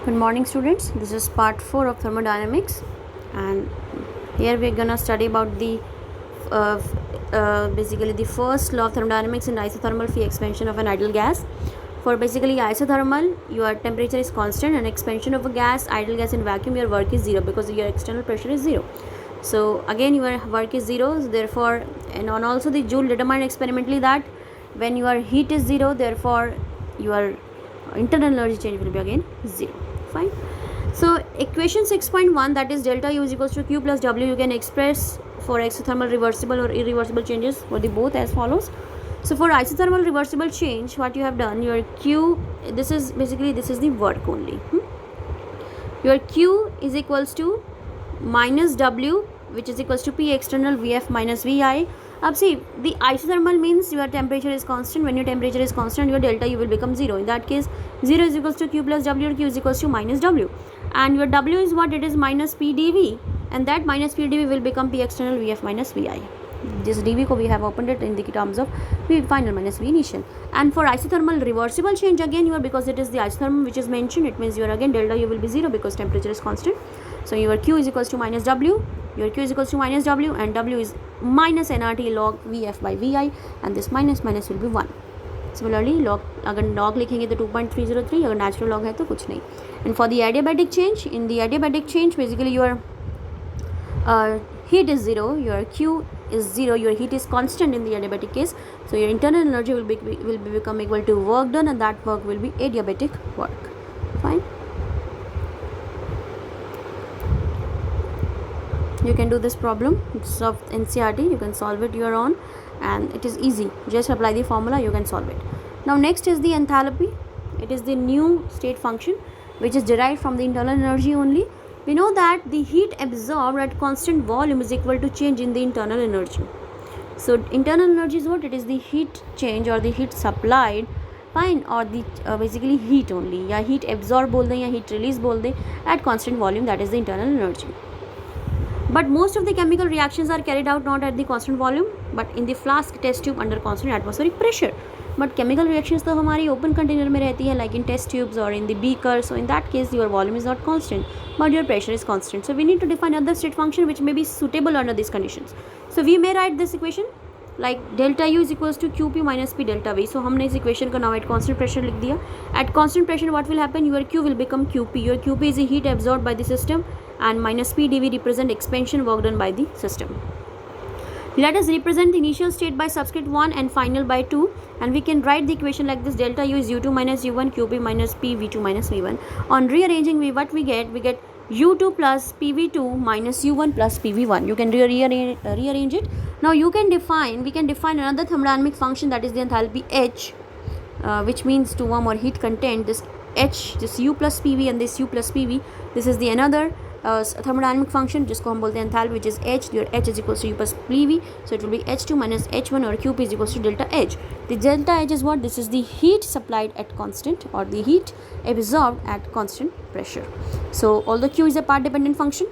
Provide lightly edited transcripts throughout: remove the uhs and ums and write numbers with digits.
Good morning, students. This is part 4 of thermodynamics, and here we're gonna study about the uh, basically the first law of thermodynamics in isothermal free expansion of an ideal gas. For basically isothermal, your temperature is constant, and expansion of a gas, ideal gas in vacuum, your work is zero because your external pressure is zero. So again, your work is zero. So therefore, and on also the Joule determined experimentally that when your heat is zero, therefore your internal energy change will be again zero. Fine. So equation 6.1, that is delta U is equals to Q plus W, you can express for isothermal reversible or irreversible changes for the both as follows. So for isothermal reversible change, what you have done, your Q, this is the work only. Your Q is equals to minus W, which is equals to P external Vf minus Vi. अब see, the isothermal means your temperature is constant. When your temperature is constant, your delta U will become 0. In that case, 0 is equals to Q plus W, or Q is equals to minus W. And your W is what? It is minus P dV. And that minus P dV will become P external Vf minus Vi. This dV ko we have opened it in the terms of V final minus V initial. And for isothermal reversible change, again you are, because it is the isothermal which is mentioned, it means your again delta U will be 0 because temperature is constant. So your Q is equals to minus W, your Q is equals to minus W, and W is minus nRT log Vf by Vi, and this minus will be 1. Similarly, log, अगर log लिखेंगे तो 2.303, अगर natural log है तो कुछ नहीं. And for the adiabatic change, in the adiabatic change, basically your heat is 0, your Q is 0, your heat is constant in the adiabatic case, so your internal energy will become equal to work done, and that work will be adiabatic work. Fine. You can do this problem. It's of NCERT. You can solve it your own, and it is easy. Just apply the formula, you can solve it. Now next is the enthalpy. It is the new state function which is derived from the internal energy only. We know that the heat absorbed at constant volume is equal to change in the internal energy. So internal energy is what? It is the heat change or the heat supplied, fine, or the basically heat only, या heat absorbed बोल दें या heat release बोल दें at constant volume, that is the internal energy. But most of the chemical reactions are carried out not at the constant volume, but in the flask test tube under constant atmospheric pressure. But chemical reactions तो हमारी open container में रहती है, like in test tubes or in the beaker. So in that case, your volume is not constant, but your pressure is constant. So we need to define another state function which may be suitable under these conditions. So we may write this equation like delta U is equals to QP minus P delta V. So हमने इस equation को now at constant pressure लिख दिया. At constant pressure, what will happen? Your Q will become QP. Your QP is the heat absorbed by the system, and minus P dV represent expansion work done by the system. Let us represent the initial state by subscript 1 and final by 2, and we can write the equation like this: delta U is U2 minus U1, QP minus P, V2 minus V1. On rearranging, what we get U2 plus PV2 minus U1 plus PV1. You can rearrange it. Now we can define another thermodynamic function, that is the enthalpy H, which means to warm or heat content. This H, this U plus PV and this U plus PV, this is the another thermodynamic function जिसको हम बोलते हैं enthalpy, which is H. Your H is equals to U plus PV, so it will be H2 minus H1, or QP is equals to delta H. The delta H is what? This is the heat supplied at constant, or the heat absorbed at constant pressure. So although Q is a part dependent function,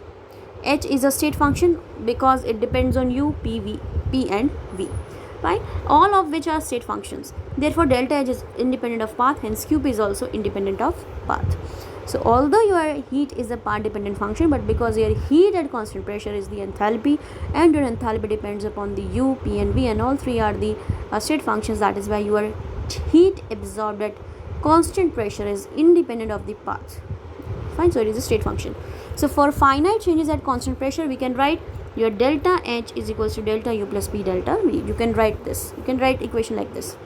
H is a state function because it depends on U, P and V. Right? All of which are state functions. Therefore delta H is independent of path, hence QP is also independent of path. So although your heat is a part dependent function, but because your heat at constant pressure is the enthalpy, and your enthalpy depends upon the U, P and V, and all three are the state functions, that is why your heat absorbed at constant pressure is independent of the path. Fine, so it is a state function. So for finite changes at constant pressure, we can write your delta H is equals to delta U plus P delta V. You can write this. You can write equation like this.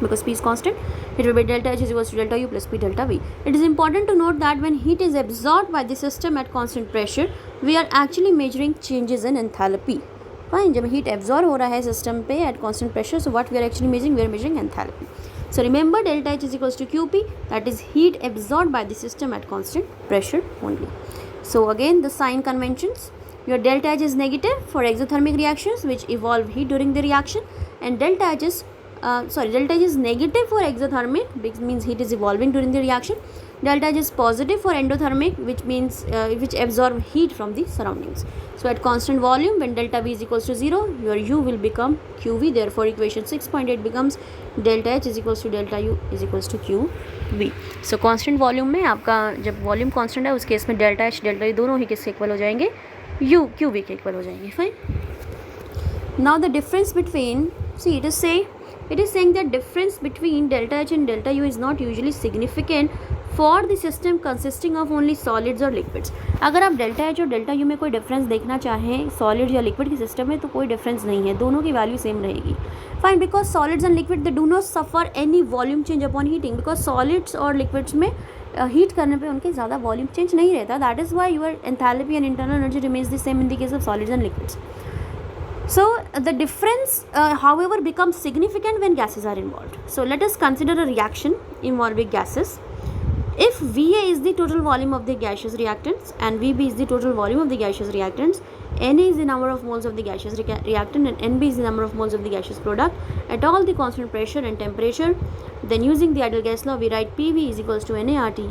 Because P is constant, it will be delta H is equals to delta U plus P delta V. It is important to note that when heat is absorbed by the system at constant pressure, we are actually measuring changes in enthalpy. Fine, जब heat absorb हो रहा है system पे at constant pressure, so what we are actually measuring? We are measuring enthalpy. So remember, delta H is equals to QP, that is heat absorbed by the system at constant pressure only. So again, the sign conventions. Your delta H is negative for exothermic reactions which evolve heat during the reaction, and delta H is negative for exothermic, which means heat is evolving during the reaction. Delta H is positive for endothermic, which means which absorb heat from the surroundings. So at constant volume, when delta V is equals to 0, your U will become QV. Therefore equation 6.8 becomes delta H is equals to delta U is equals to QV. So constant volume में आपका जब volume constant है उस case में delta H delta U दोनों ही किसके equal हो जाएंगे, U QV के इक्वल हो जाएंगे. Fine. Now the difference between, see it is saying that difference between delta H and delta U is not usually significant for the system consisting of only solids or liquids. अगर आप delta H और delta U में कोई difference देखना चाहें solid या liquid के system में तो कोई डिफरेंस नहीं है, दोनों की वैल्यू सेम रहेगी. Fine. Because solids and liquid they do not suffer any volume change upon heating, because solids और लिक्विड्स में हीट करने पे उनके ज़्यादा वॉल्यूम चेंज नहीं रहता. That is why you're enthalpy and internal energy remains the same in the case of solids and liquids. So the difference however becomes significant when gases are involved. So let us consider a reaction involving gases. If Va is the total volume of the gaseous reactants and Vb is the total volume of the gaseous reactants, Na is the number of moles of the gaseous reactant and Nb is the number of moles of the gaseous product at all the constant pressure and temperature, then using the ideal gas law we write PV is equals to NaRT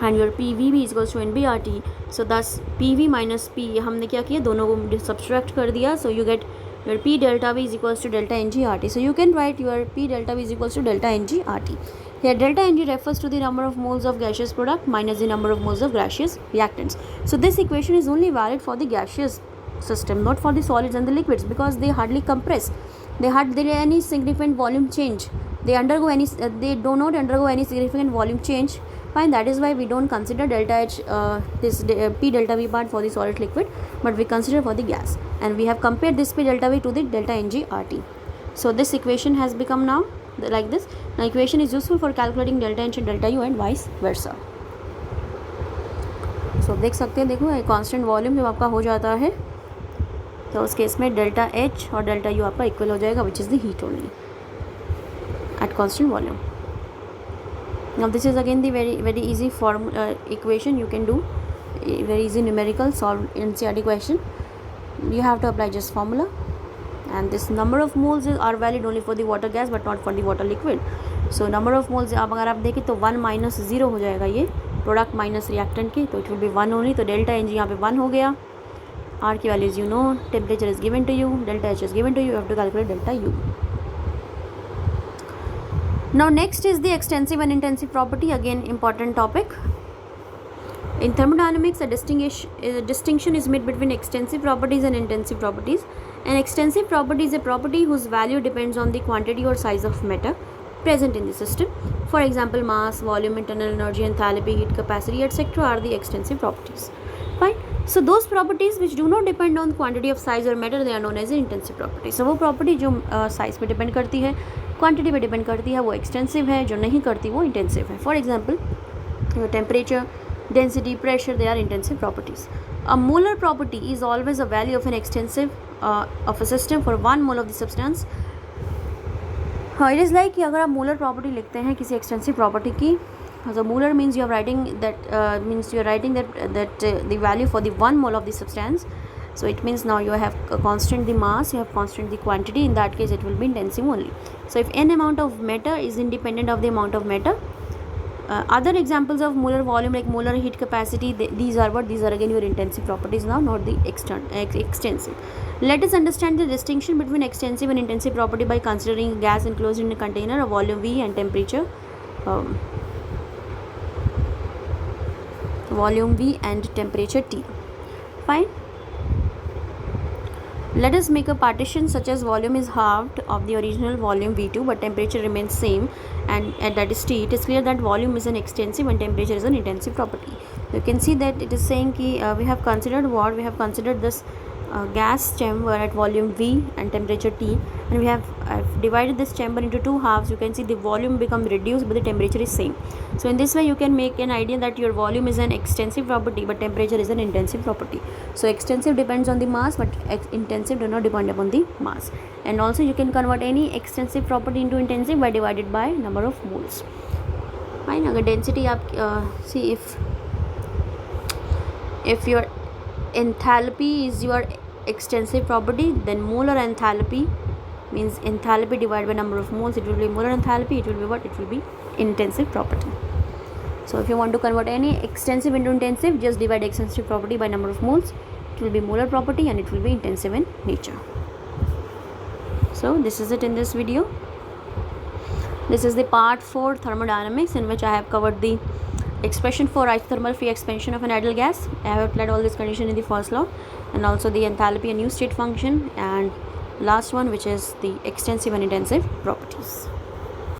and your PVB is equals to NBRT. So thus PV minus P हमने क्या किया, दोनों को subtract कर दिया. So you get your P delta V is equals to delta NGRT. So you can write your P delta V is equals to delta NGRT. Here delta NG refers to the number of moles of gaseous product minus the number of moles of gaseous reactants. So this equation is only valid for the gaseous system, not for the solids and the liquids, because they hardly compress. There any significant volume change. They do not undergo any significant volume change. Fine. That is why we don't consider delta H P delta V part for the solid liquid, but we consider for the gas, and we have compared this P delta V to the delta NGRT. So this equation has become now like this. Now equation is useful for calculating delta H and delta U and vice versa. So देख सकते हैं, देखो constant volume जब आपका हो जाता है तो उस केस में डेल्टा H और डेल्टा U आपका इक्वल हो जाएगा, which is the heat only at constant volume. Now this is again the very easy equation you can do, very easy numerical solve NCERT question. You have to apply just formula, and this number of moles are valid only for the water gas but not for the water liquid. So number of moles अब अगर आप देखें तो 1 minus 0 हो जाएगा, ये product minus reactant की, तो इट विल बी 1 ओनली. तो डेल्टा एन जी यहाँ पे 1 हो गया. आर की values you know, temperature is given to you, delta H is given to you, have to calculate delta U. Now next is the extensive and intensive property, again important topic. In thermodynamics, a distinction is made between extensive properties and intensive properties. An extensive property is a property whose value depends on the quantity or size of matter present in the system. For example, mass, volume, internal energy, enthalpy, heat capacity, etc. are the extensive properties. Fine. So those properties which do not depend on quantity of size or matter, they are known as intensive properties. So वो property जो size पे depend करती है, quantity पे depend करती है, वो extensive है. जो नहीं करती वो intensive है. For example, temperature, density, pressure, they are intensive properties. A molar property is always a value of an extensive of a system for 1 mole of the substance. It is like कि अगर आप molar property लिखते हैं किसी extensive property की, so molar means you are writing that the value for the 1 mole of the substance. So it means now you have constant the mass, you have constant the quantity. In that case it will be intensive only. So if n amount of matter is independent of the amount of matter, other examples of molar volume like molar heat capacity, these are again your intensive properties now, not the extensive. Let us understand the distinction between extensive and intensive property by considering gas enclosed in a container, a volume V and temperature volume V and temperature T. Fine. Let us make a partition such as volume is halved of the original volume V2 but temperature remains same, and that is T. It is clear that volume is an extensive and temperature is an intensive property. You can see that it is saying ki we have considered this gas chamber at volume V and temperature T, and we have divided this chamber into 2 halves. You can see the volume become reduced but the temperature is same. So in this way you can make an idea that your volume is an extensive property but temperature is an intensive property. So extensive depends on the mass but intensive do not depend upon the mass. And also you can convert any extensive property into intensive by divided by number of moles. Fine. अगर density आप see if your enthalpy is your extensive property, then molar enthalpy means enthalpy divided by number of moles, it will be molar enthalpy, it will be what? It will be intensive property. So if you want to convert any extensive into intensive, just divide extensive property by number of moles. It will be molar property and it will be intensive in nature. So this is it in this video. This is the part 4 thermodynamics, in which I have covered the expression for isothermal free expansion of an ideal gas. I have applied all this condition in the first law, and also the enthalpy and new state function, and last one, which is the extensive and intensive properties.